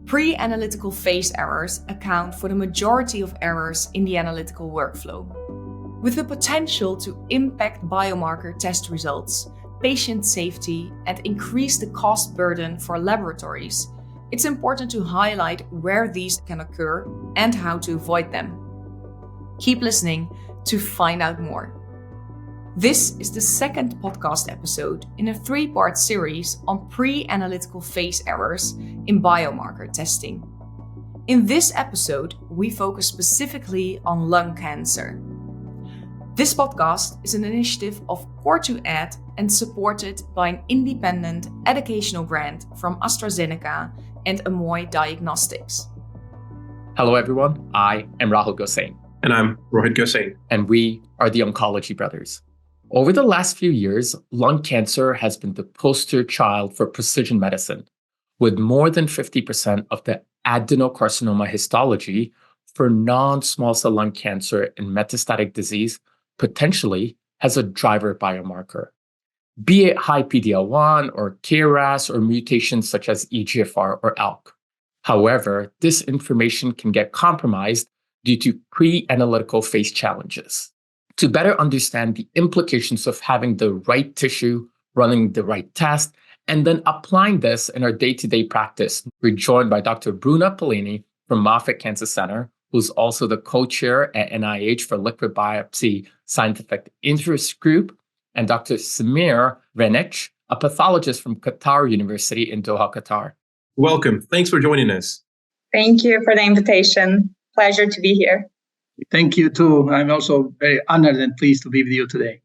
Pre-analytical phase errors account for the majority of errors in the analytical workflow, with the potential to impact biomarker test results, patient safety, and increase the cost burden for laboratories. It's important to highlight where these can occur and how to avoid them. Keep listening to find out more. This is the second podcast episode in a 3-part series on pre-analytical phase errors in biomarker testing. In this episode, we focus specifically on lung cancer. This podcast is an initiative of Core2Ed and supported by an independent educational grant from AstraZeneca and Amoy Diagnostics. Hello everyone, I am Rahul Gosain. And I'm Rohit Gosain. And we are the Oncology Brothers. Over the last few years, lung cancer has been the poster child for precision medicine, with more than 50% of the adenocarcinoma histology for non-small cell lung cancer and metastatic disease potentially has a driver biomarker, be it high PD-L1 or KRAS or mutations such as EGFR or ALK. However, this information can get compromised due to pre-analytical phase challenges. To better understand the implications of having the right tissue, running the right test, and then applying this in our day-to-day practice, we're joined by Dr. Bruna Pellini from Moffitt Cancer Center, who's also the co-chair at NIH for Liquid Biopsy Scientific Interest Group, and Dr. Semir Vranić, a pathologist from Qatar University in Doha, Qatar. Welcome. Thanks for joining us. Thank you for the invitation. Pleasure to be here. Thank you too. I'm also very honored and pleased to be with you today.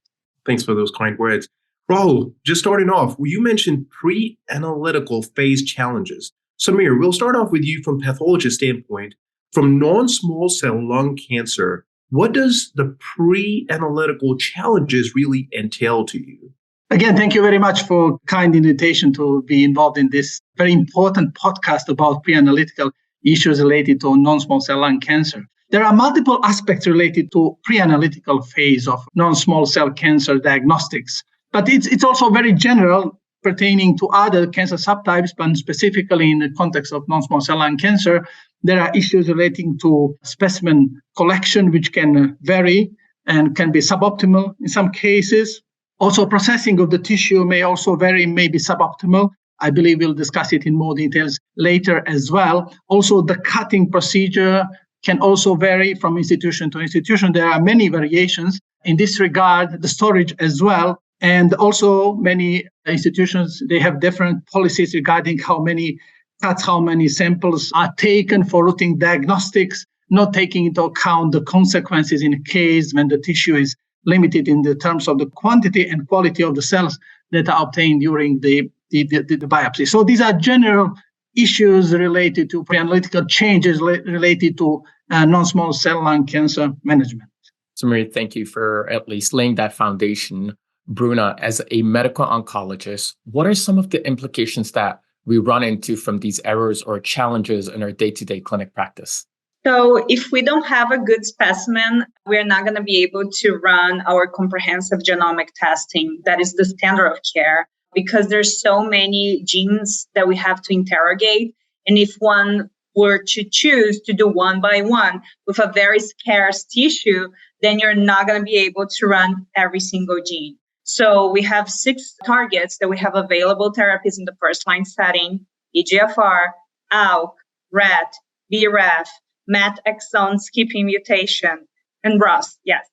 Thanks for those kind words. Rahul, just starting off, you mentioned pre-analytical phase challenges. Semir, we'll start off with you from pathologist standpoint. From non-small cell lung cancer, what does the pre-analytical challenges really entail to you? Again, thank you very much for kind invitation to be involved in this very important podcast about pre-analytical issues related to non-small cell lung cancer. There are multiple aspects related to pre-analytical phase of non-small cell cancer diagnostics, but it's also very general pertaining to other cancer subtypes, but specifically in the context of non-small cell lung cancer, there are issues relating to specimen collection, which can vary and can be suboptimal in some cases. Also, processing of the tissue may also vary, may be suboptimal. I believe we'll discuss it in more details later as well. Also, the cutting procedure can also vary from institution to institution. There are many variations in this regard, the storage as well. And also many institutions, they have different policies regarding how many cuts, how many samples are taken for routine diagnostics, not taking into account the consequences in a case when the tissue is limited in the terms of the quantity and quality of the cells that are obtained during the biopsy. So these are general issues related to pre-analytical changes related to non-small cell lung cancer management. Semir, thank you for at least laying that foundation. Bruna, as a medical oncologist, what are some of the implications that we run into from these errors or challenges in our day-to-day clinic practice? So if we don't have a good specimen, we're not going to be able to run our comprehensive genomic testing. That is the standard of care because there's so many genes that we have to interrogate. And if one were to choose to do one by one with a very scarce tissue, then you're not going to be able to run every single gene. So we have 6 targets that we have available therapies in the first line setting: EGFR, ALK, RET, BRAF, MET exon skipping mutation, and ROS. Yes.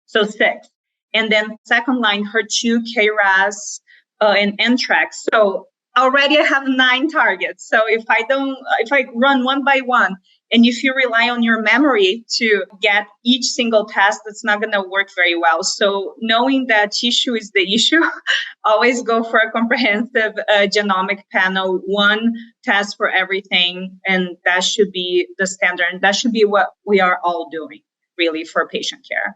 So 6. And then second line, HER2, KRAS, and NTRK. So already I have 9 targets. So if I run one by one, and if you rely on your memory to get each single test, that's not going to work very well. So knowing that tissue is the issue, always go for a comprehensive genomic panel, one test for everything. And that should be the standard. And that should be what we are all doing, really, for patient care.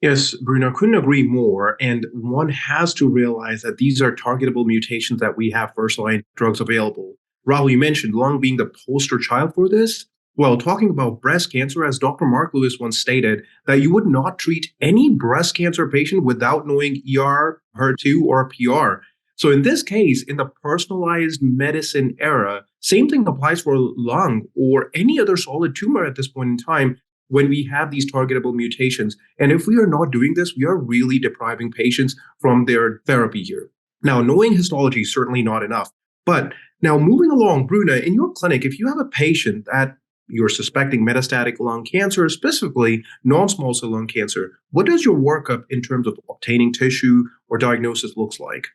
Yes, Bruna, couldn't agree more. And one has to realize that these are targetable mutations that we have first-line drugs available. Rahul, you mentioned lung being the poster child for this. Well, talking about breast cancer, as Dr. Mark Lewis once stated, that you would not treat any breast cancer patient without knowing ER, HER2, or PR. So in this case, in the personalized medicine era, same thing applies for lung or any other solid tumor at this point in time when we have these targetable mutations. And if we are not doing this, we are really depriving patients from their therapy here. Now, knowing histology is certainly not enough. But now moving along, Bruna, in your clinic, if you have a patient that you're suspecting metastatic lung cancer, specifically non-small cell lung cancer, what does your workup in terms of obtaining tissue or diagnosis looks like?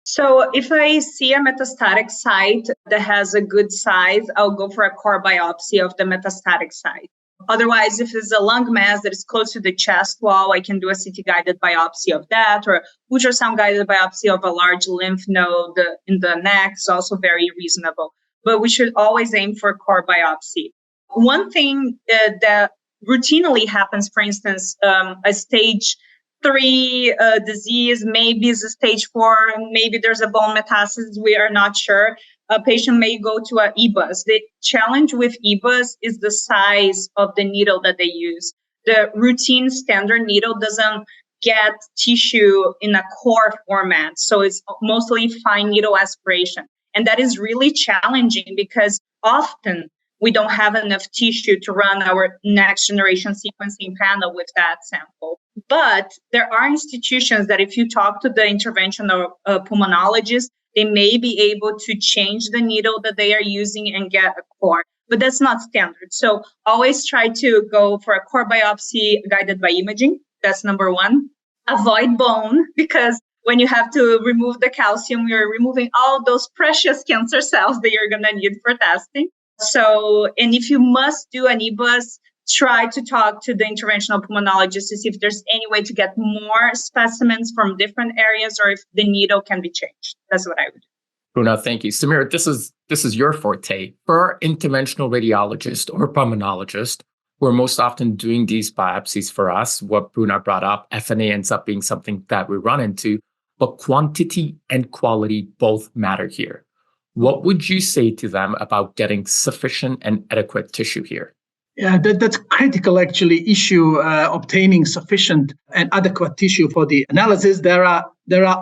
So if I see a metastatic site that has a good size, I'll go for a core biopsy of the metastatic site. Otherwise, if it's a lung mass that is close to the chest wall, I can do a CT-guided biopsy of that, or ultrasound-guided biopsy of a large lymph node in the neck is also very reasonable. But we should always aim for core biopsy. One thing that routinely happens, for instance, a stage 3 disease, maybe is a stage 4, maybe there's a bone metastasis, we are not sure. A patient may go to an EBUS. The challenge with EBUS is the size of the needle that they use. The routine standard needle doesn't get tissue in a core format, so it's mostly fine needle aspiration. And that is really challenging because often we don't have enough tissue to run our next generation sequencing panel with that sample. But there are institutions that if you talk to the interventional pulmonologist, they may be able to change the needle that they are using and get a core, but that's not standard. So always try to go for a core biopsy guided by imaging. That's number one. Avoid bone, because when you have to remove the calcium, you're removing all those precious cancer cells that you're going to need for testing. So, and if you must do an EBUS, try to talk to the interventional pulmonologist to see if there's any way to get more specimens from different areas or if the needle can be changed. That's what I would do. Bruna, thank you. Semir, this is your forte. For interventional radiologist or pulmonologist, who are most often doing these biopsies for us, what Bruna brought up, FNA ends up being something that we run into, but quantity and quality both matter here. What would you say to them about getting sufficient and adequate tissue here? Yeah, that's critical actually issue, obtaining sufficient and adequate tissue for the analysis. There are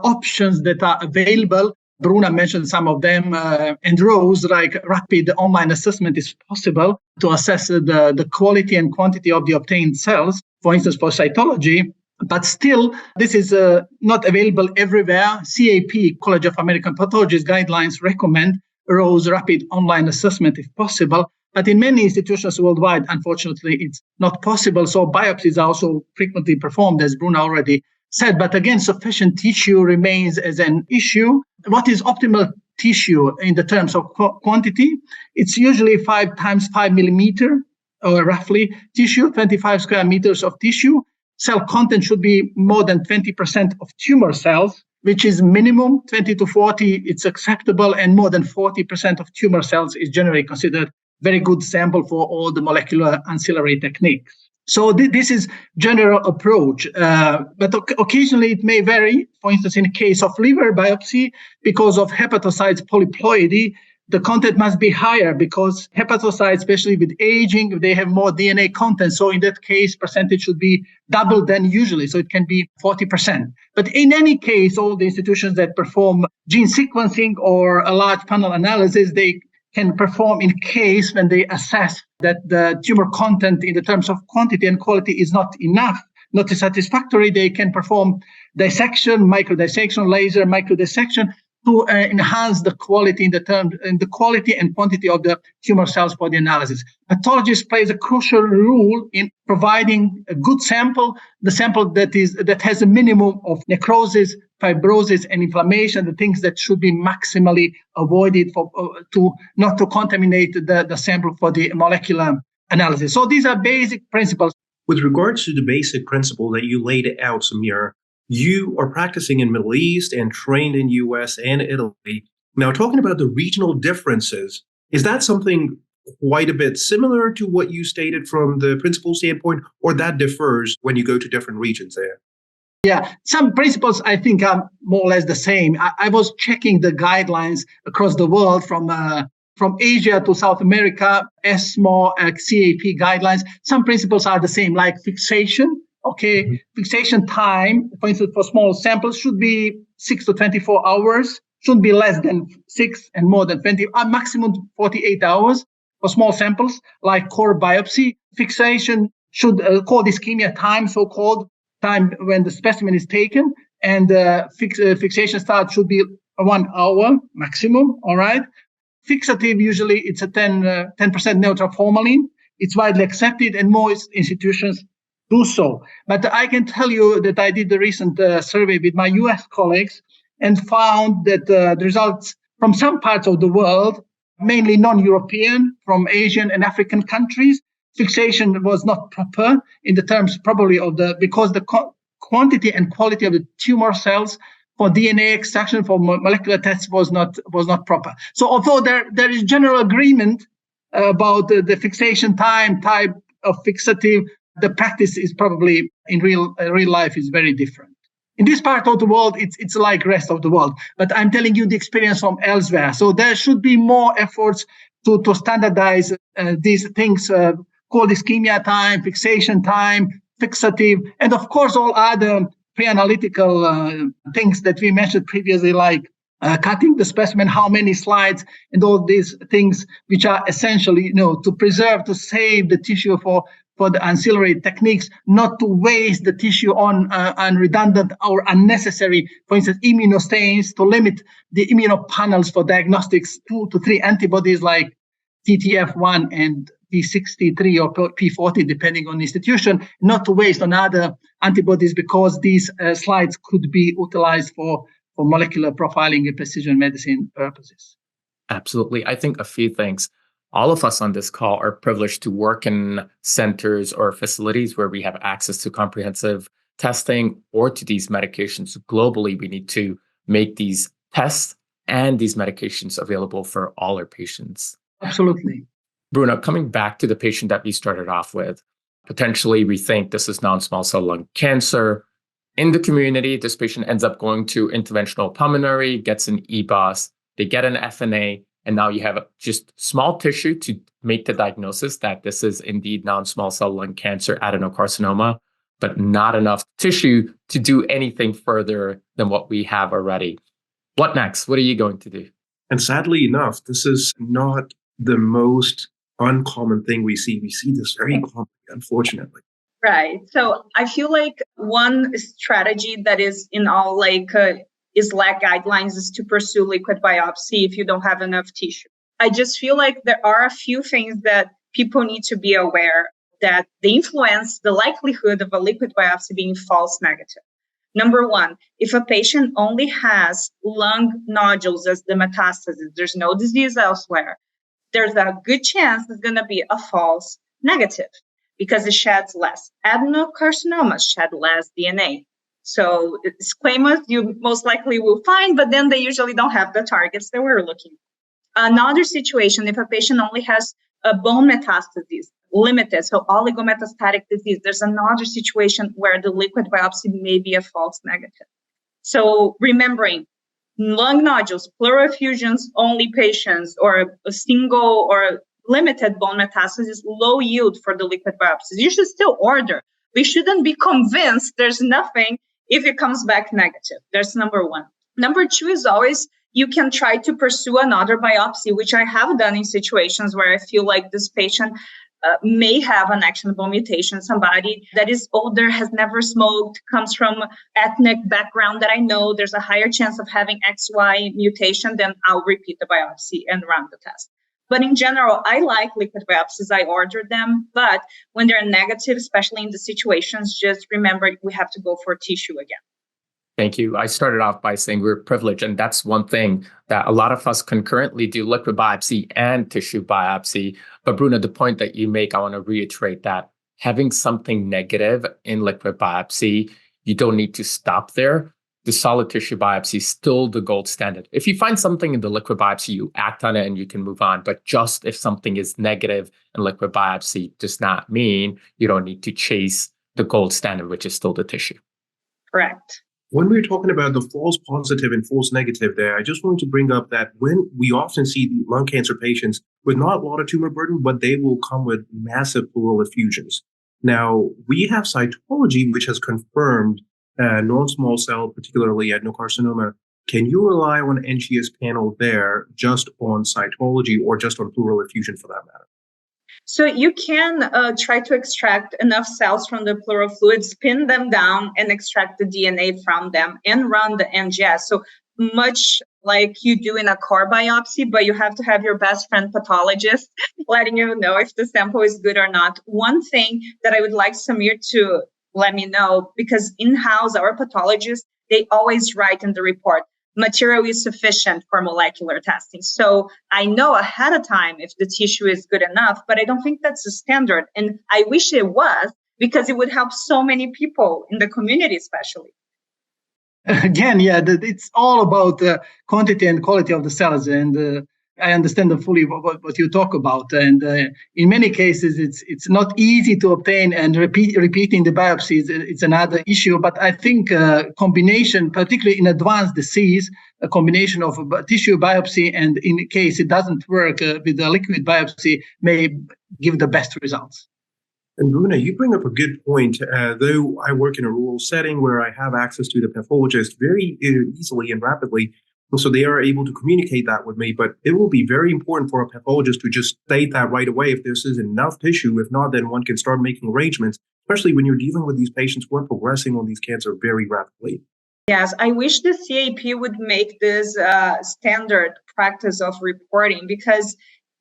options that are available. Bruna mentioned some of them, and Rose, like rapid online assessment is possible to assess the quality and quantity of the obtained cells, for instance, for cytology. But still, this is not available everywhere. CAP, College of American Pathologists guidelines recommend Rose rapid online assessment if possible. But in many institutions worldwide, unfortunately, it's not possible. So biopsies are also frequently performed, as Bruna already said. But again, sufficient tissue remains as an issue. What is optimal tissue in the terms of quantity? It's usually 5 times 5 millimeter, or roughly, tissue, 25 square meters of tissue. Cell content should be more than 20% of tumor cells, which is minimum 20 to 40. It's acceptable, and more than 40% of tumor cells is generally considered very good sample for all the molecular ancillary techniques. So this is general approach, but occasionally it may vary. For instance, in case of liver biopsy, because of hepatocytes polyploidy, the content must be higher because hepatocytes, especially with aging, they have more DNA content. So in that case, percentage should be double than usually. So it can be 40%. But in any case, all the institutions that perform gene sequencing or a large panel analysis, they can perform in case when they assess that the tumor content in the terms of quantity and quality is not enough, not satisfactory. They can perform dissection, microdissection, laser microdissection to enhance the quality in the quality and quantity of the tumor cells for the analysis. Pathologist plays a crucial role in providing a good sample, the sample that has a minimum of necrosis, fibrosis, and inflammation, the things that should be maximally avoided to not to contaminate the sample for the molecular analysis. So these are basic principles. With regards to the basic principle that you laid out, Semir, you are practicing in Middle East and trained in US and Italy. Now, talking about the regional differences, is that something quite a bit similar to what you stated from the principle standpoint, or that differs when you go to different regions there? Yeah, some principles I think are more or less the same. I was checking the guidelines across the world from Asia to South America, ESMO, CAP guidelines. Some principles are the same, like fixation. Okay, fixation time, for instance, for small samples should be 6 to 24 hours, should be less than 6 and more than 20, maximum 48 hours for small samples like core biopsy. Fixation should cold ischemia time, so-called time when the specimen is taken, and fixation start should be 1 hour maximum, all right? Fixative, usually it's a 10% neutral formalin. It's widely accepted and most institutions do so. But I can tell you that I did the recent survey with my US colleagues and found that the results from some parts of the world, mainly non-European, from Asian and African countries, fixation was not proper in the terms probably of because the quantity and quality of the tumor cells for DNA extraction for molecular tests was not proper. So although there is general agreement about the fixation time type of fixative, the practice is probably in real life is very different. In this part of the world, it's like rest of the world. But I'm telling you the experience from elsewhere. So there should be more efforts to standardize these things, cold ischemia time, fixation time, fixative, and of course all other preanalytical things that we mentioned previously, like cutting the specimen, how many slides, and all these things which are essentially, to preserve, to save the tissue for the ancillary techniques, not to waste the tissue on redundant or unnecessary, for instance, immunostains, to limit the immunopanels for diagnostics, 2 to 3 antibodies like TTF1 and P63 or P40, depending on the institution, not to waste on other antibodies because these slides could be utilized for molecular profiling and precision medicine purposes. Absolutely. I think a few things. All of us on this call are privileged to work in centers or facilities where we have access to comprehensive testing or to these medications. Globally, we need to make these tests and these medications available for all our patients. Absolutely. Bruna, coming back to the patient that we started off with, potentially we think this is non-small cell lung cancer. In the community, this patient ends up going to interventional pulmonary, gets an EBOS, they get an FNA, and now you have just small tissue to make the diagnosis that this is indeed non-small cell lung cancer adenocarcinoma, but not enough tissue to do anything further than what we have already. What next? What are you going to do? And sadly enough, this is not the most uncommon thing we see. We see this very commonly, unfortunately. Right. So I feel like one strategy that is in all ISLAC guidelines is to pursue liquid biopsy if you don't have enough tissue. I just feel like there are a few things that people need to be aware that they influence the likelihood of a liquid biopsy being false negative. Number one, if a patient only has lung nodules as the metastasis, there's no disease elsewhere, there's a good chance it's going to be a false negative because it sheds less. Adenocarcinomas shed less DNA. So squamous, you most likely will find, but then they usually don't have the targets that we're looking for. Another situation, if a patient only has a bone metastasis, limited, so oligometastatic disease, there's another situation where the liquid biopsy may be a false negative. So remembering, lung nodules, pleural effusions, only patients, or a single or limited bone metastasis, low yield for the liquid biopsies. You should still order. We shouldn't be convinced there's nothing if it comes back negative. That's number one. Number two is always you can try to pursue another biopsy, which I have done in situations where I feel like this patient may have an actionable mutation. Somebody that is older, has never smoked, comes from ethnic background that I know there's a higher chance of having XY mutation, then I'll repeat the biopsy and run the test. But in general, I like liquid biopsies. I order them. But when they're negative, especially in the situations, just remember we have to go for tissue again. Thank you. I started off by saying we're privileged, and that's one thing that a lot of us concurrently do liquid biopsy and tissue biopsy. But Bruna, the point that you make, I want to reiterate that having something negative in liquid biopsy, you don't need to stop there. The solid tissue biopsy is still the gold standard. If you find something in the liquid biopsy, you act on it and you can move on. But just if something is negative in liquid biopsy does not mean you don't need to chase the gold standard, which is still the tissue. Correct. When we're talking about the false positive and false negative there, I just wanted to bring up that when we often see the lung cancer patients with not a lot of tumor burden, but they will come with massive pleural effusions. Now, we have cytology, which has confirmed non-small cell, particularly adenocarcinoma, can you rely on NGS panel there just on cytology or just on pleural effusion for that matter? So you can try to extract enough cells from the pleural fluid, spin them down, and extract the DNA from them and run the NGS. So much like you do in a core biopsy, but you have to have your best friend pathologist letting you know if the sample is good or not. One thing that I would like Semir to let me know, because in-house, our pathologists, they always write in the report, material is sufficient for molecular testing. So I know ahead of time if the tissue is good enough, but I don't think that's the standard. And I wish it was, because it would help so many people in the community, especially. Again, it's all about the quantity and quality of the cells. And I understand fully what you talk about. And in many cases, it's not easy to obtain, and repeating the biopsies, it's another issue. But I think combination, particularly in advanced disease, a combination of tissue biopsy and in case it doesn't work with the liquid biopsy may give the best results. And Bruna, you bring up a good point. Though I work in a rural setting where I have access to the pathologist very easily and rapidly, so they are able to communicate that with me. But it will be very important for a pathologist to just state that right away if this is enough tissue. If not, then one can start making arrangements, especially when you're dealing with these patients who are progressing on these cancer very rapidly. Yes, I wish the CAP would make this standard practice of reporting, because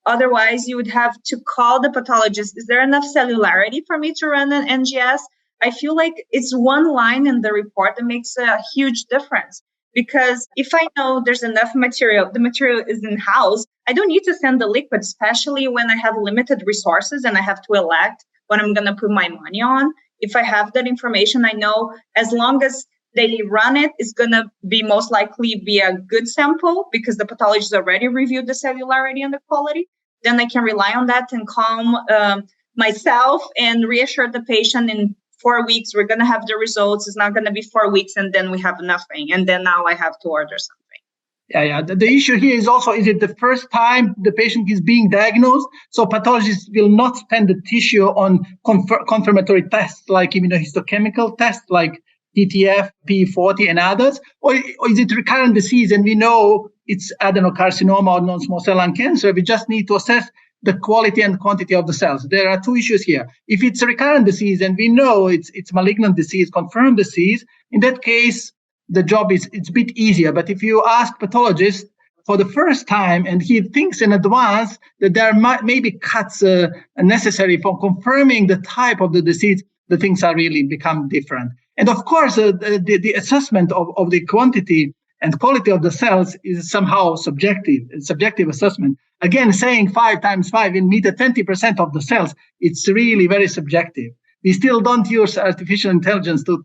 otherwise you would have to call the pathologist. Is there enough cellularity for me to run an NGS? I feel like it's one line in the report that makes a huge difference. Because if I know there's enough material, the material is in-house, I don't need to send the liquid, especially when I have limited resources and I have to elect what I'm going to put my money on. If I have that information, I know as long as they run it, it's going to be most likely be a good sample because the pathologist already reviewed the cellularity and the quality. Then I can rely on that and calm myself and reassure the patient in 4 weeks, we're going to have the results. It's not going to be 4 weeks and then we have nothing. And then now I have to order something. Yeah. The issue here is also, is it the first time the patient is being diagnosed? So pathologists will not spend the tissue on confirmatory tests like immunohistochemical tests like TTF, P40 and others. Or is it recurrent disease and we know it's adenocarcinoma or non-small cell lung cancer? We just need to assess the quality and quantity of the cells. There are two issues here. If it's a recurrent disease and we know it's malignant disease, confirmed disease, in that case, the job it's a bit easier. But if you ask pathologist for the first time and he thinks in advance that there may be cuts necessary for confirming the type of the disease, the things are really become different. And of course, the assessment of the quantity and quality of the cells is somehow subjective. It's subjective assessment. Again, saying 5 times 5 in meter 20% of the cells, it's really very subjective. We still don't use artificial intelligence to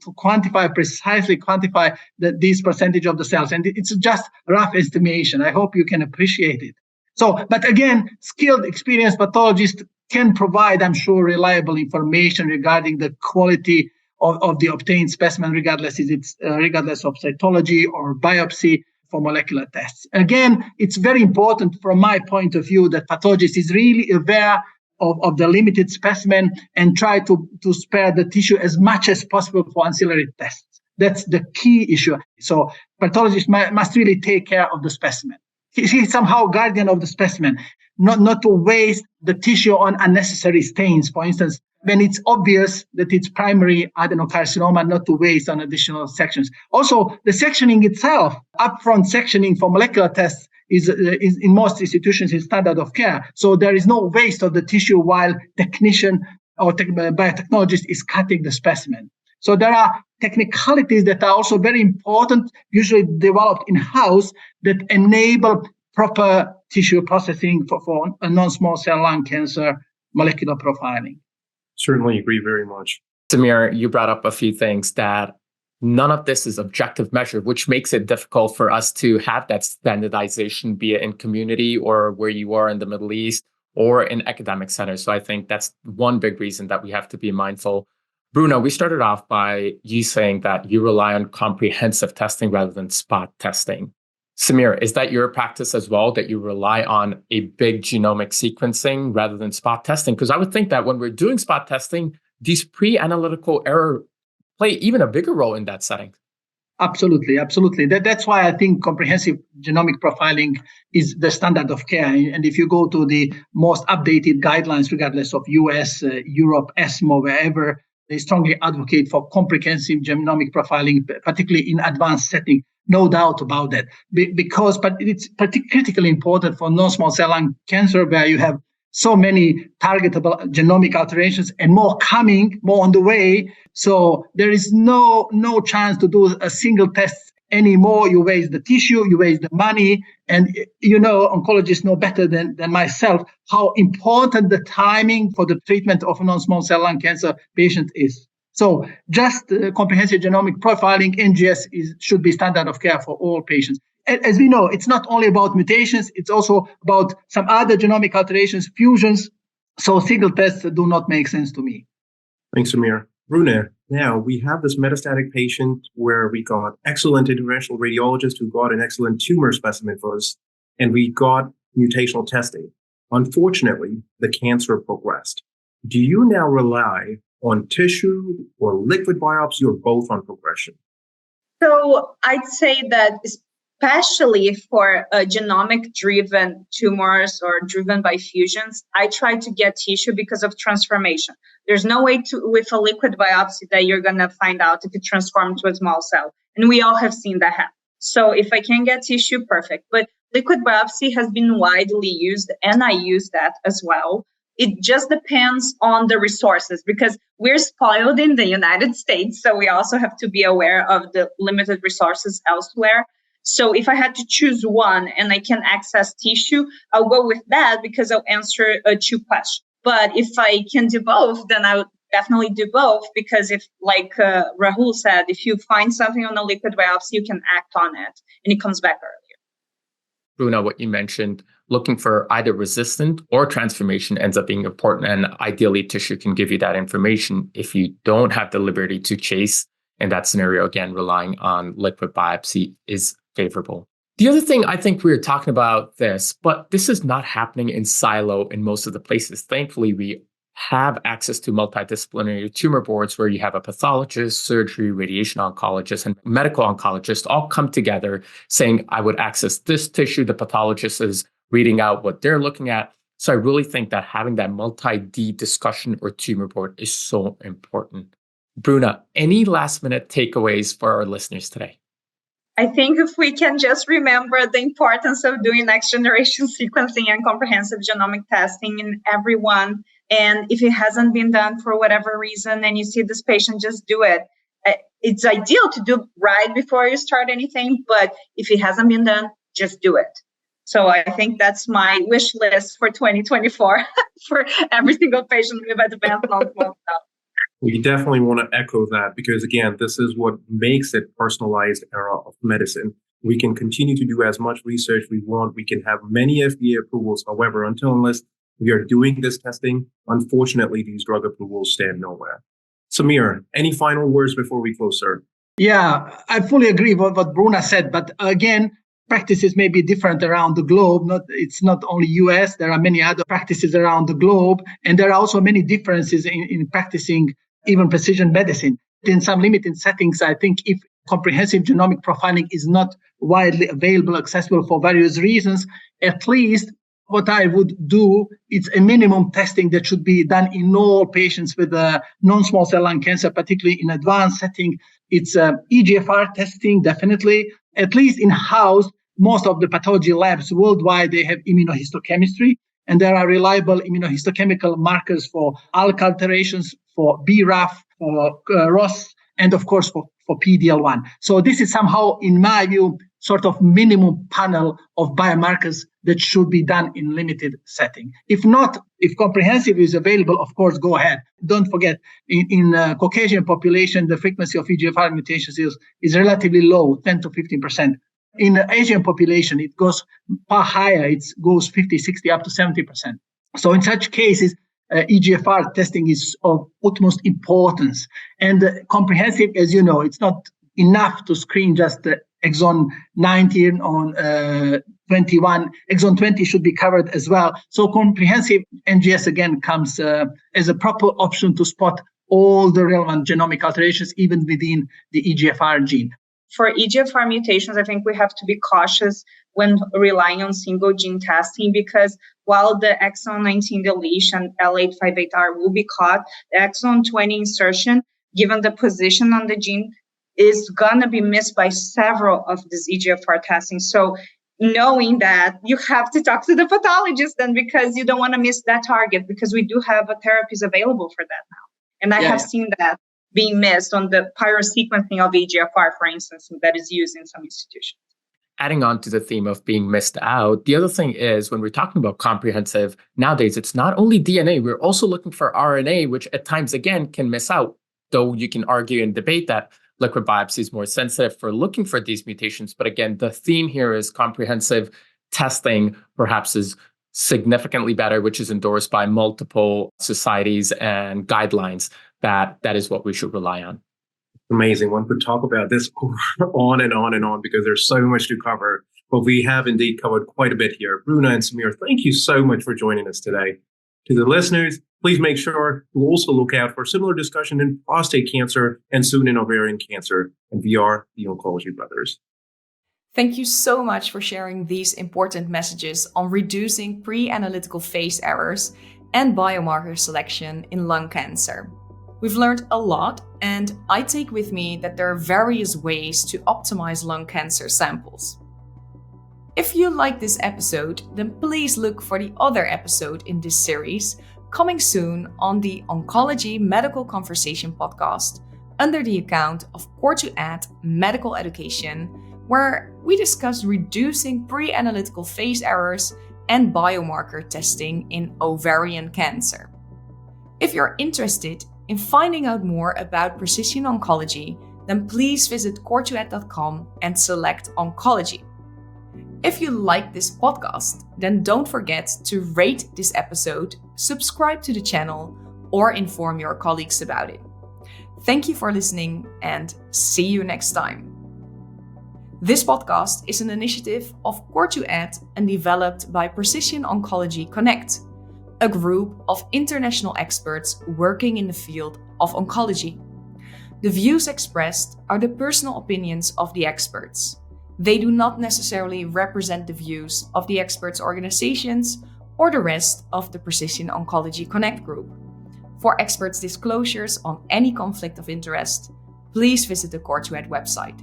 precisely quantify this percentage of the cells. And it's just rough estimation. I hope you can appreciate it. So, but again, skilled, experienced pathologists can provide, I'm sure, reliable information regarding the quality of the obtained specimen, regardless of cytology or biopsy for molecular tests. Again, it's very important from my point of view that pathologist is really aware of the limited specimen and try to spare the tissue as much as possible for ancillary tests. That's the key issue. So pathologist must really take care of the specimen. He's somehow guardian of the specimen, not to waste the tissue on unnecessary stains. For instance, when it's obvious that it's primary adenocarcinoma, not to waste on additional sections. Also, the sectioning itself, upfront sectioning for molecular tests is in most institutions is standard of care. So there is no waste of the tissue while technician or biotechnologist is cutting the specimen. So there are technicalities that are also very important, usually developed in-house, that enable proper tissue processing for a non-small cell lung cancer molecular profiling. Certainly agree very much. Semir, you brought up a few things that none of this is objective measure, which makes it difficult for us to have that standardization, be it in community or where you are in the Middle East or in academic centers. So I think that's one big reason that we have to be mindful. Bruna, we started off by you saying that you rely on comprehensive testing rather than spot testing. Semir, is that your practice as well, that you rely on a big genomic sequencing rather than spot testing? Because I would think that when we're doing spot testing, these pre-analytical error play even a bigger role in that setting. Absolutely. That's why I think comprehensive genomic profiling is the standard of care. And if you go to the most updated guidelines, regardless of US, Europe, ESMO, wherever, they strongly advocate for comprehensive genomic profiling, particularly in advanced setting. No doubt about that. But it's particularly critically important for non-small cell lung cancer, where you have so many targetable genomic alterations and more coming, more on the way. So there is no chance to do a single test anymore. You waste the tissue, you waste the money. And, oncologists know better than myself how important the timing for the treatment of a non-small cell lung cancer patient is. So just comprehensive genomic profiling, NGS, should be standard of care for all patients. As we know, it's not only about mutations, it's also about some other genomic alterations, fusions. So single tests do not make sense to me. Thanks, Semir. Bruna, now we have this metastatic patient where we got excellent interventional radiologist who got an excellent tumor specimen for us, and we got mutational testing. Unfortunately, the cancer progressed. Do you now rely on tissue or liquid biopsy or both on progression? So I'd say that especially for genomic-driven tumors or driven by fusions, I try to get tissue because of transformation. There's no way with a liquid biopsy that you're going to find out if it transformed to a small cell. And we all have seen that happen. So if I can get tissue, perfect. But liquid biopsy has been widely used, and I use that as well. It just depends on the resources, because we're spoiled in the United States. So we also have to be aware of the limited resources elsewhere. So if I had to choose one and I can access tissue, I'll go with that because I'll answer 2 questions. But if I can do both, then I would definitely do both, because if, like Rahul said, if you find something on a liquid biopsy, you can act on it and it comes back earlier. Bruna, what you mentioned, looking for either resistant or transformation ends up being important. And ideally, tissue can give you that information. If you don't have the liberty to chase, in that scenario, again, relying on liquid biopsy is favorable. The other thing, I think we were talking about this, but this is not happening in silo in most of the places. Thankfully, we have access to multidisciplinary tumor boards where you have a pathologist, surgery, radiation oncologist, and medical oncologist all come together saying, I would access this tissue. The pathologist is reading out what they're looking at. So I really think that having that multi-D discussion or tumor board is so important. Bruna, any last minute takeaways for our listeners today? I think if we can just remember the importance of doing next generation sequencing and comprehensive genomic testing in everyone. And if it hasn't been done for whatever reason and you see this patient, just do it. It's ideal to do right before you start anything, but if it hasn't been done, just do it. So I think that's my wish list for 2024 for every single patient with advanced non-small cell. We definitely want to echo that because, again, this is what makes it personalized era of medicine. We can continue to do as much research we want. We can have many FDA approvals. However, unless we are doing this testing, unfortunately, these drug approvals stand nowhere. Semir, any final words before we close, sir? Yeah, I fully agree with what Bruna said. But again, practices may be different around the globe. It's not only US. There are many other practices around the globe. And there are also many differences in practicing even precision medicine. In some limited settings, I think if comprehensive genomic profiling is not widely available, accessible for various reasons, at least what I would do, it's a minimum testing that should be done in all patients with non-small cell lung cancer, particularly in advanced setting. It's EGFR testing, definitely. At least in-house, most of the pathology labs worldwide, they have immunohistochemistry, and there are reliable immunohistochemical markers for ALK alterations, for BRAF, for ROS, and of course for PD-L1. So this is somehow, in my view, sort of minimum panel of biomarkers that should be done in limited setting. If not, if comprehensive is available, of course, go ahead. Don't forget, in Caucasian population, the frequency of EGFR mutations is relatively low, 10 to 15%. In the Asian population, it goes far higher. It goes 50, 60, up to 70%. So in such cases, EGFR testing is of utmost importance. And comprehensive, as you know, it's not enough to screen just exon 19 on 21. Exon 20 should be covered as well. So comprehensive NGS, again, comes as a proper option to spot all the relevant genomic alterations, even within the EGFR gene. For EGFR mutations, I think we have to be cautious when relying on single gene testing, because while the exon 19 deletion L858R will be caught, the exon 20 insertion, given the position on the gene, is going to be missed by several of these EGFR testing. So knowing that, you have to talk to the pathologist then, because you don't want to miss that target, because we do have therapies available for that now. And I have seen that being missed on the pyrosequencing of EGFR, for instance, that is used in some institutions. Adding on to the theme of being missed out, the other thing is when we're talking about comprehensive, nowadays, it's not only DNA, we're also looking for RNA, which at times, again, can miss out. Though you can argue and debate that liquid biopsy is more sensitive for looking for these mutations. But again, the theme here is comprehensive testing perhaps is significantly better, which is endorsed by multiple societies and guidelines. That is what we should rely on. Amazing. One could talk about this on and on and on because there's so much to cover. But we have indeed covered quite a bit here. Bruna and Semir, thank you so much for joining us today. To the listeners, please make sure to also look out for similar discussion in prostate cancer and soon in ovarian cancer. And we are the Oncology Brothers. Thank you so much for sharing these important messages on reducing pre-analytical phase errors and biomarker selection in lung cancer. We've learned a lot, and I take with me that there are various ways to optimize lung cancer samples. If you like this episode, then please look for the other episode in this series, coming soon on the Oncology Medical Conversation podcast, under the account of Core2Add Medical Education, where we discuss reducing pre-analytical phase errors and biomarker testing in ovarian cancer. If you're interested in finding out more about precision oncology, then please visit core2add.com and select oncology. If you like this podcast, then don't forget to rate this episode, subscribe to the channel, or inform your colleagues about it. Thank you for listening, and see you next time. This podcast is an initiative of Core2Add and developed by Precision Oncology Connect, a group of international experts working in the field of oncology. The views expressed are the personal opinions of the experts. They do not necessarily represent the views of the experts' organizations or the rest of the Precision Oncology Connect group. For experts' disclosures on any conflict of interest, please visit the Core2Add website.